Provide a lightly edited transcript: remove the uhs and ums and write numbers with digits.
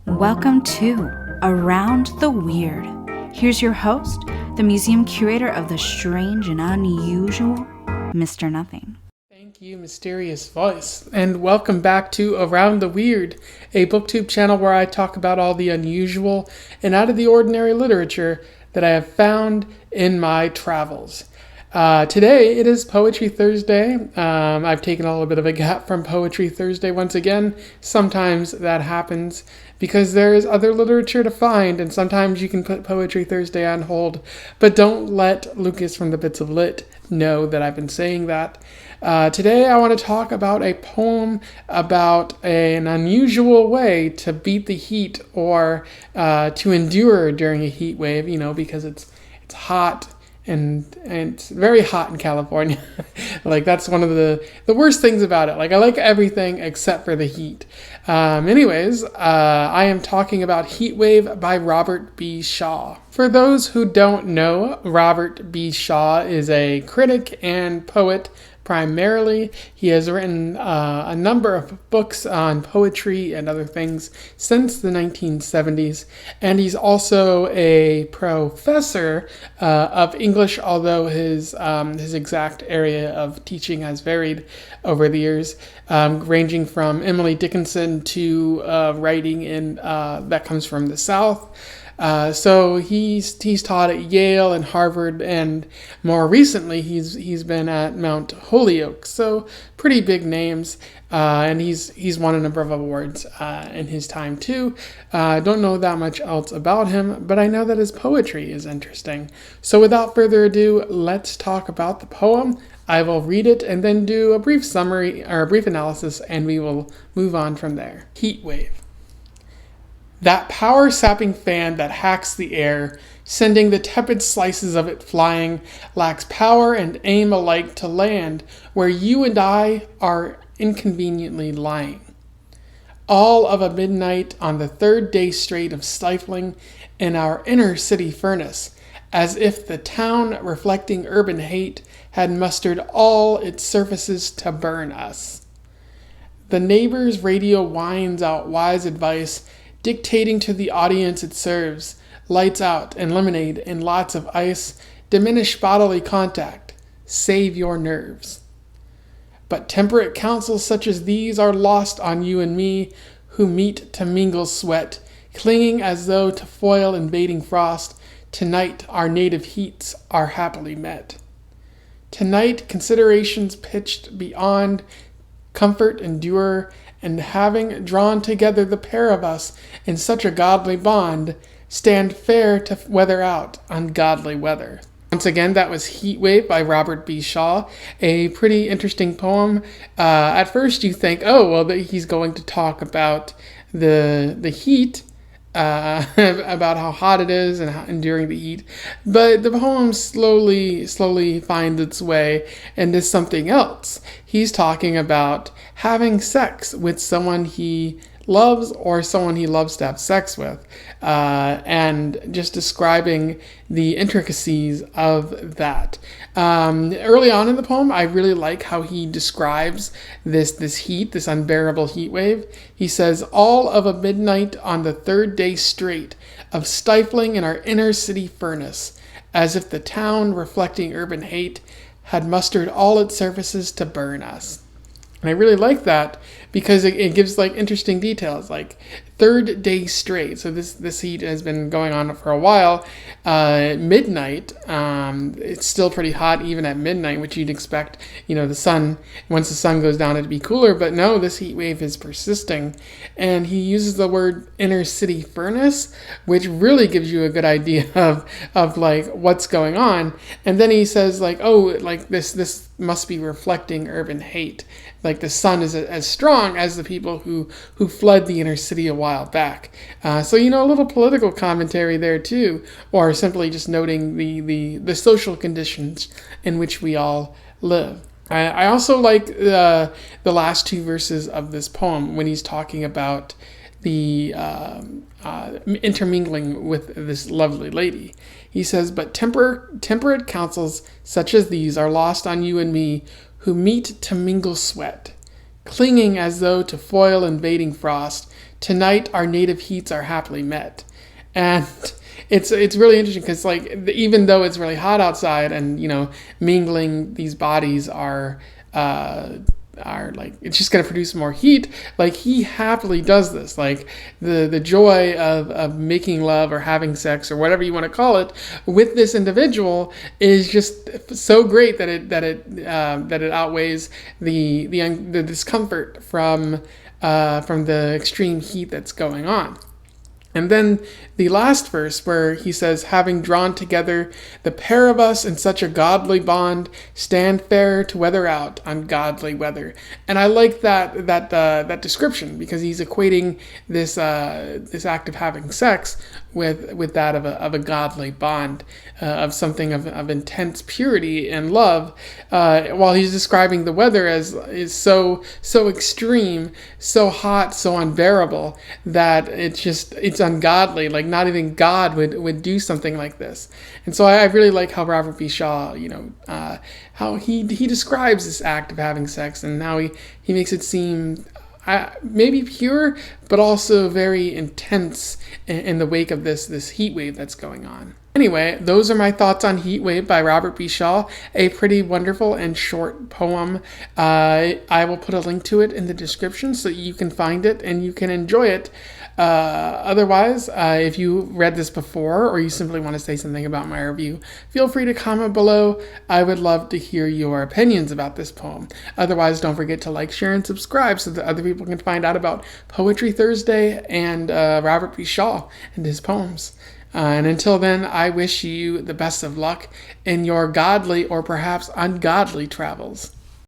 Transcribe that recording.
Welcome to Around the Weird. Here's your host, the museum curator of the strange and unusual, Mr. Nothing. Thank you, mysterious voice, and welcome back to Around the Weird, a booktube channel where I talk about all the unusual and out of the ordinary literature that I have found in my travels. Today it is Poetry Thursday. I've taken a little bit of a gap from Poetry Thursday once again. Sometimes that happens because there is other literature to find, and sometimes you can put Poetry Thursday on hold. But don't let Lucas from the Bits of Lit know that I've been saying that. Today I want to talk about a poem about an unusual way to beat the heat or to endure during a heat wave, because it's hot. And it's very hot in California. Like, that's one of the worst things about it. Like, I like everything except for the heat. I am talking about Heat Wave by Robert B. Shaw. For those who don't know, Robert B. Shaw is a critic and poet. Primarily, he has written a number of books on poetry and other things since the 1970s, and he's also a professor of English, although his exact area of teaching has varied over the years, ranging from Emily Dickinson to writing in that comes from the South. So he's taught at Yale and Harvard, and more recently he's been at Mount Holyoke. So pretty big names, and he's won a number of awards in his time too. Don't know that much else about him, but I know that his poetry is interesting. So without further ado, let's talk about the poem. I will read it and then do a brief summary or a brief analysis, and we will move on from there. Heat Wave. That power-sapping fan that hacks the air, sending the tepid slices of it flying, lacks power and aim alike to land where you and I are inconveniently lying. All of a midnight on the third day straight of stifling in our inner city furnace, as if the town, reflecting urban hate, had mustered all its surfaces to burn us. The neighbor's radio whines out wise advice, dictating to the audience it serves, lights out and lemonade and lots of ice, diminish bodily contact, save your nerves. But temperate counsels such as these are lost on you and me, who meet to mingle sweat, clinging as though to foil invading frost. Tonight our native heats are happily met. Tonight considerations pitched beyond comfort endure, and having drawn together the pair of us in such a godly bond, stand fair to weather out ungodly weather. Once again, that was Heat Wave by Robert B. Shaw, a pretty interesting poem. At first you think, he's going to talk about the heat, about how hot it is and how enduring the heat, but the poem slowly finds its way into something else. He's talking about having sex with someone he loves or someone he loves to have sex with, and just describing the intricacies of that. Early on in the poem, I really like how he describes this heat, this unbearable heat wave. He says, all of a midnight on the third day straight of stifling in our inner city furnace, as if the town, reflecting urban hate, had mustered all its surfaces to burn us. And I really like that because it gives like interesting details, like third day straight. So this heat has been going on for a while. Midnight, it's still pretty hot even at midnight, which you'd expect, the sun, once the sun goes down, it'd be cooler. But no, this heat wave is persisting. And he uses the word inner city furnace, which really gives you a good idea of like what's going on. And then he says like, this must be reflecting urban hate. Like the sun is as strong as the people who fled the inner city a while back. So a little political commentary there too, or simply just noting the social conditions in which we all live. I also like the last two verses of this poem when he's talking about the intermingling with this lovely lady. He says, but temperate counsels such as these are lost on you and me, who meet to mingle sweat, clinging as though to foil invading frost. Tonight our native heats are happily met. And it's really interesting because, like, even though it's really hot outside, and mingling these bodies are like, it's just going to produce more heat, like, he happily does this. Like, the joy of making love or having sex or whatever you want to call it with this individual is just so great that it outweighs the discomfort from the extreme heat that's going on. And then the last verse, where he says, having drawn together the pair of us in such a godly bond, stand fair to weather out ungodly weather. And I like that description, because he's equating this act of having sex with that of a godly bond, of something of intense purity and love, while he's describing the weather as is so extreme, so hot, so unbearable, that it's ungodly. Like, not even God would do something like this. And so I really like how Robert B. Shaw, how he describes this act of having sex, and how he makes it seem maybe pure, but also very intense in the wake of this heat wave that's going on. Anyway, those are my thoughts on Heat Wave by Robert B. Shaw, a pretty wonderful and short poem. I will put a link to it in the description so you can find it and you can enjoy it. Otherwise, if you read this before, or you simply want to say something about my review, feel free to comment below. I would love to hear your opinions about this poem. Otherwise, don't forget to like, share, and subscribe so that other people can find out about Poetry Thursday and Robert B. Shaw and his poems. And until then, I wish you the best of luck in your godly or perhaps ungodly travels.